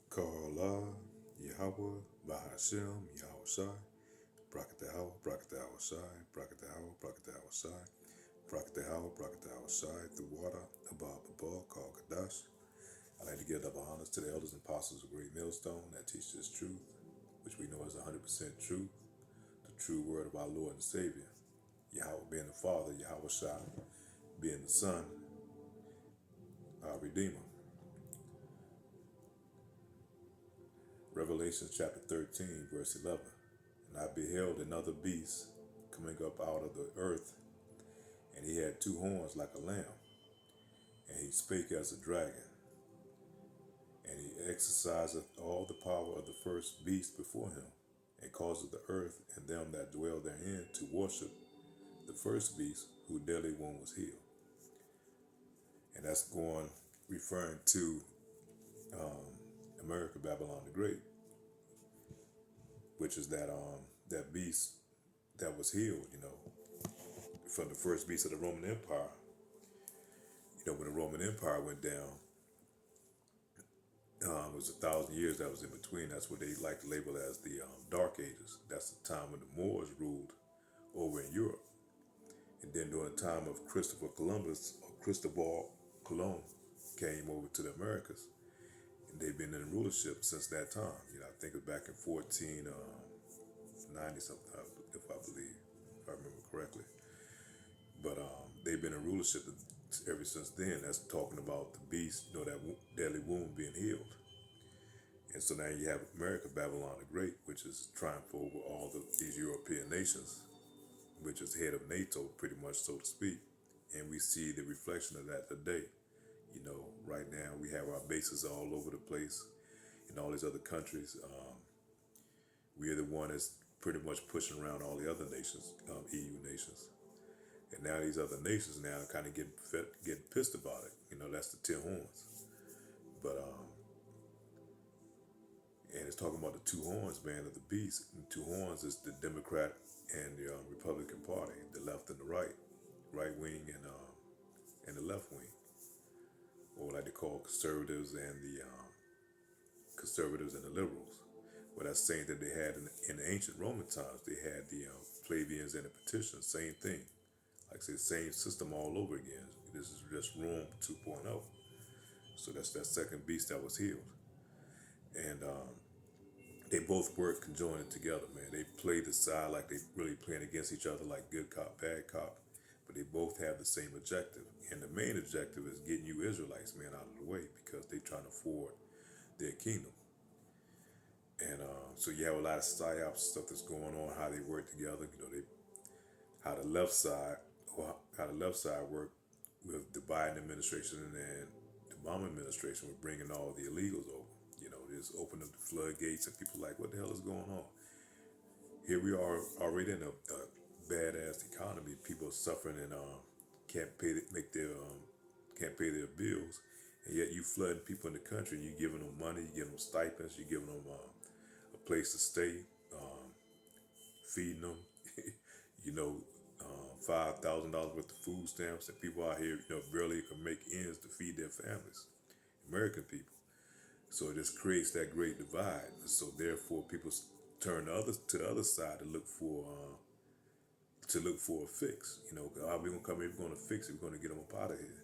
Kala, Yahweh, Bahashem, Yahushai, Brakatahawa, Brakatahawa Shai, Brakatahawa, Brakatahawa Shai, Brakatahawa, Brakatahawa Shai, through water, above, called Kadash. I'd like to give double honors to the elders and apostles of Great Millstone that teach this truth, which we know is 100% truth, the true word of our Lord and Savior. Yahweh being the Father, Yahweh Shai being the Son, our Redeemer. Revelation chapter 13, verse 11. And I beheld another beast coming up out of the earth, and he had two horns like a lamb, and he spake as a dragon, and he exerciseth all the power of the first beast before him, and causeth the earth and them that dwell therein to worship the first beast, whose deadly wound was healed. And that's going, referring to America, Babylon the Great, which is that beast that was healed, from the first beast of the Roman Empire. When the Roman Empire went down, it was 1,000 years that was in between. That's what they like to label as the Dark Ages. That's the time when the Moors ruled over in Europe. And then during the time of Christopher Columbus, or Cristobal Colon, came over to the Americas. And they've been in rulership since that time. I think it was back in 1490 something, if I believe, if I remember correctly. But they've been in rulership ever since then. That's talking about the beast, that deadly wound being healed. And so now you have America, Babylon the Great, which is triumph over all these European nations, which is head of NATO, pretty much, so to speak. And we see the reflection of that today. Right now we have our bases all over the place in all these other countries. We are the one that's pretty much pushing around all the other nations, EU nations. And now these other nations now kind of getting pissed about it. That's the 10 horns. But and it's talking about the two horns, man, of the beast. And two horns is the Democrat and the Republican Party, the left and the right wing and the left wing, or what I like to call conservatives and the liberals. Well, that's saying that they had in the ancient Roman times, they had the plebeians and the patricians, same thing. Like I said, same system all over again. This is just Rome 2.0. So that's that second beast that was healed. And they both work conjoined together, man. They play the side like they really playing against each other, like good cop, bad cop. But they both have the same objective. And the main objective is getting you Israelites, man, out of the way, because they trying to forward their kingdom. And so you have a lot of psyops stuff that's going on, how they work together. How the left side worked with the Biden administration and the Obama administration with bringing all the illegals over. Just open up the floodgates, and people like, what the hell is going on? Here we are already in a badass economy. People are suffering and can't pay their bills, and yet you flooding people in the country. And you giving them money, you giving them stipends, you giving them a place to stay, feeding them. you know, $5,000 worth of food stamps, and people out here, barely can make ends to feed their families. American people. So it just creates that great divide. So therefore, people turn to the other side to look for a fix. We're gonna come here, we're gonna fix it, we're gonna get them up out of here.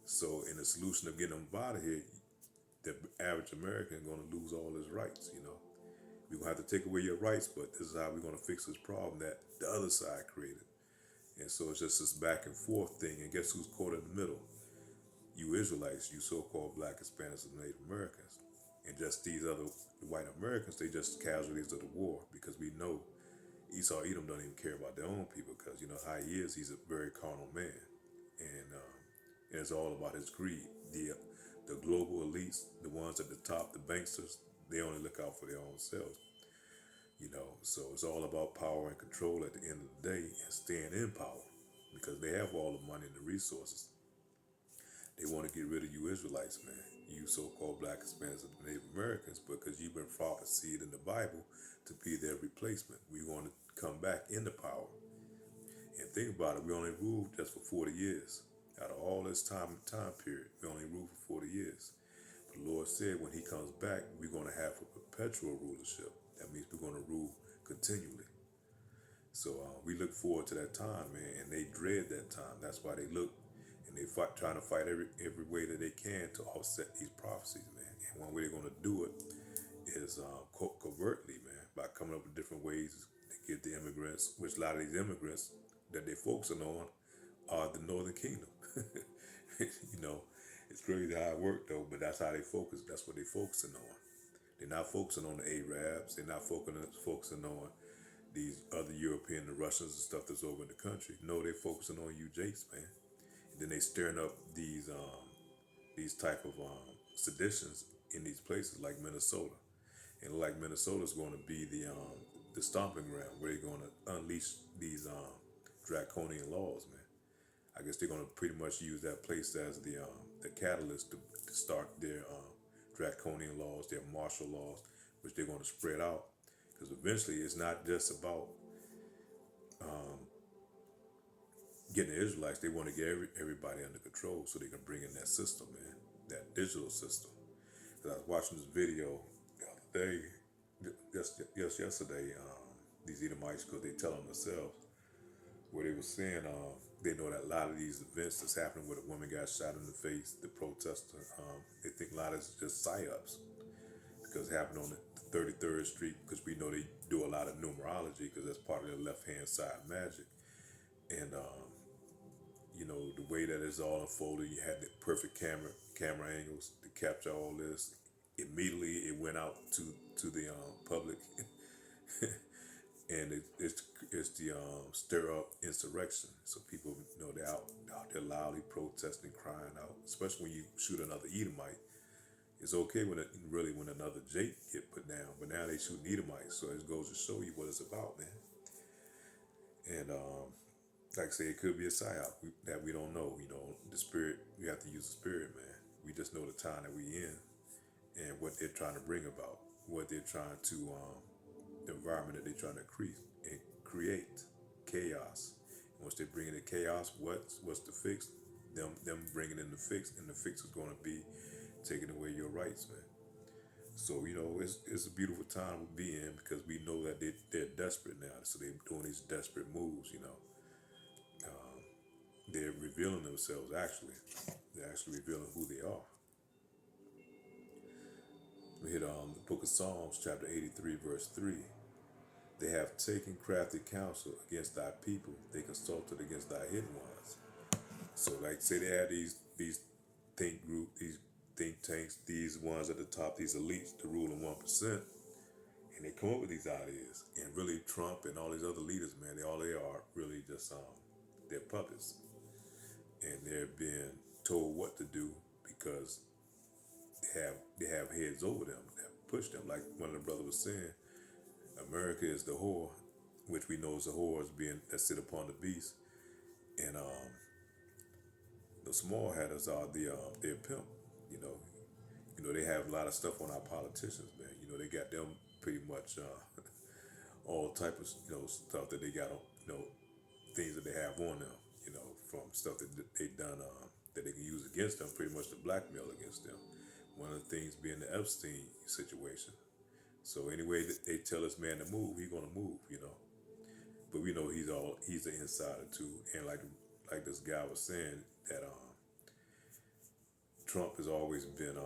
So in the solution of getting them out of here, the average American is gonna lose all his rights. We're gonna have to take away your rights, but this is how we're gonna fix this problem that the other side created. And so it's just this back and forth thing. And guess who's caught in the middle? You Israelites, you so-called Black, Hispanics, and Native Americans. And just these other white Americans, they just casualties of the war, because we know Esau Edom don't even care about their own people, because how he is, he's a very carnal man. And it's all about his greed. The global elites, the ones at the top, the banksters, they only look out for their own selves. So it's all about power and control at the end of the day, and staying in power, because they have all the money and the resources. They want to get rid of you Israelites, man. You so-called Black, Hispanics, and Native Americans, because you've been prophesied in the Bible to be their replacement. We want to come back into power. And think about it, we only ruled just for 40 years. Out of all this time period, we only ruled for 40 years. But the Lord Lord said when he comes back, we're going to have a perpetual rulership. That means we're going to rule continually. So we look forward to that time, man, and they dread that time. That's why they look and they fight, trying to fight every way that they can to offset these prophecies, man. And one way they're going to do it is covertly, man, by coming up with different ways to get the immigrants, which a lot of these immigrants that they're focusing on are the Northern Kingdom. You know, it's crazy how it worked though, but that's how they focus. That's what they're focusing on. They're not focusing on the Arabs. They're not focusing on these other European, the Russians and stuff that's over in the country. No, they're focusing on you, Jakes, man. And then they stirring up these type of seditions in these places like Minnesota, and like Minnesota's going to be the stomping ground where they're going to unleash these draconian laws, man. I guess they're going to pretty much use that place as the catalyst to start their draconian laws, their martial laws, which they're going to spread out. Because eventually, it's not just about getting the Israelites. They want to get everybody under control so they can bring in that system, man, that digital system. Because I was watching this video the other day, just yesterday, these Edomites, because they tell them themselves, where they were saying they know that a lot of these events that's happening where the woman got shot in the face, the protester, they think a lot of it's just psyops because it happened on the 33rd Street, because we know they do a lot of numerology because that's part of their left-hand side magic. And, you know, the way that it's all unfolded, you had the perfect camera angles to capture all this. Immediately it went out to the public. And it's the stir up insurrection. So people, you know, they're out there loudly protesting, crying out. Especially when you shoot another Edomite, it's okay when another Jake get put down, but now they shooting Edomites. So it goes to show you what it's about, man. And like I say, it could be a psyop that we don't know. You know, the spirit. We have to use the spirit, man. We just know the time that we in and what they're trying to bring about, what they're trying to the environment that they're trying to create chaos. And once they bring in the chaos, what's the fix? Them bringing in the fix, and the fix is going to be taking away your rights, man. So you know, it's a beautiful time to be in because we know that they're desperate now. So they're doing these desperate moves. You know, they're revealing themselves. They're actually revealing who they are. We hit the book of Psalms, chapter 83, verse 3. They have taken crafty counsel against thy people. They consulted against thy hidden ones. So, like, say they have these these think tanks, these ones at the top, these elites, the ruling 1%, and they come up with these ideas. And really, Trump and all these other leaders, man, all they are really just they're puppets, and they're being told what to do because they have heads over them that push them. Like one of the brothers was saying, America is the whore, which we know is the whores being that sit upon the beast, and the small hatters are their pimp. You know they have a lot of stuff on our politicians, man. You know they got them pretty much all type of stuff that they got on, things that they have on them. You know, from stuff that they done that they can use against them, pretty much to blackmail against them. One of the things being the Epstein situation. So anyway, they tell this man to move, he's gonna move, But we know he's an insider too, and like this guy was saying that Trump has always been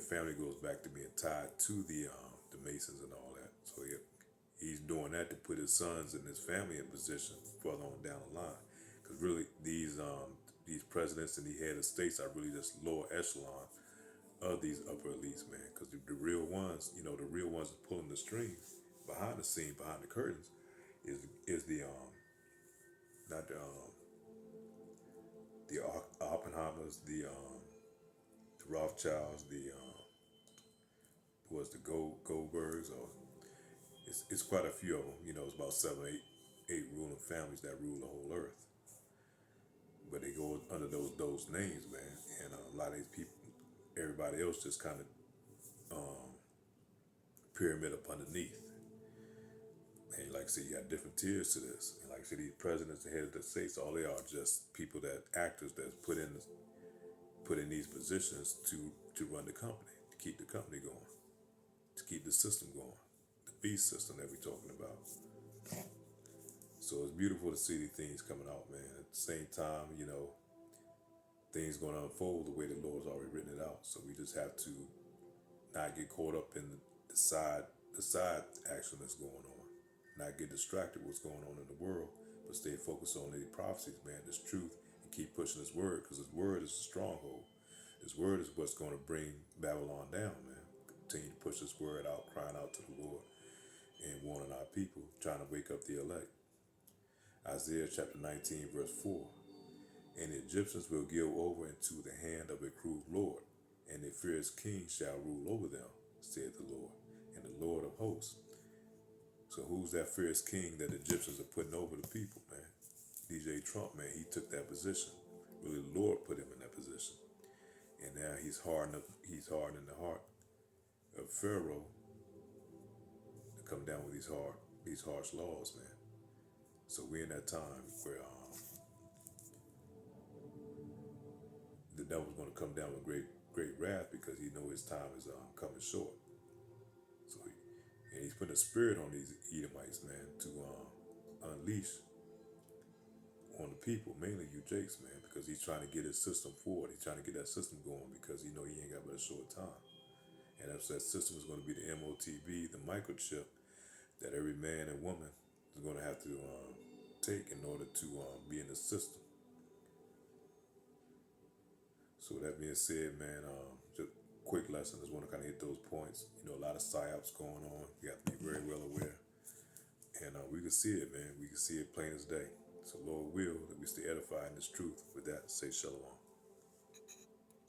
family goes back to being tied to the Masons and all that. So he's doing that to put his sons and his family in position further on down the line. Because really these presidents and the head of states are really just lower echelon of these upper elites, man. Because the real ones, the real ones that pulling the strings behind the scene, behind the curtains, is the not the Oppenheimers, the Rothschilds, the Goldbergs, or it's quite a few of them. It's about 7, 8 ruling families that rule the whole earth. But they go under those names, man. And a lot of these people, everybody else just kind of pyramid up underneath. And like I said, you got different tiers to this. And like I said, these presidents and heads of the states, all they are just people actors that's put in these positions to run the company, to keep the company going, to keep the system going, the beast system that we're talking about. So it's beautiful to see these things coming out, man. At the same time, things going to unfold the way the Lord's already written it out. So we just have to not get caught up in the side action that's going on, not get distracted with what's going on in the world, but stay focused on the prophecies, man, this truth, and keep pushing His word, because His word is a stronghold. His word is what's going to bring Babylon down, man. Continue to push His word out, crying out to the Lord and warning our people, trying to wake up the elect. Isaiah chapter 19, verse 4. And the Egyptians will give over into the hand of a cruel Lord, and a fierce king shall rule over them, said the Lord, and the Lord of hosts. So who's that fierce king that the Egyptians are putting over the people, man? DJ Trump, man, he took that position. Really, the Lord put him in that position. And now he's hardening the heart of Pharaoh to come down with these harsh laws, man. So we're in that time where the devil's going to come down with great wrath, because he knows his time is coming short. So and he's putting a spirit on these Edomites, man, to unleash on the people, mainly you Jakes, man, because he's trying to get his system forward. He's trying to get that system going, because he ain't got but a short time. And that system is going to be the MOTB, the microchip that every man and woman is going to have to take in order to be in the system. So that being said, man, just quick lesson. Just want to kind of hit those points. A lot of psyops going on. You have to be very well aware. And we can see it, man. We can see it plain as day. So Lord will that we stay edified in this truth. With that, say shalom.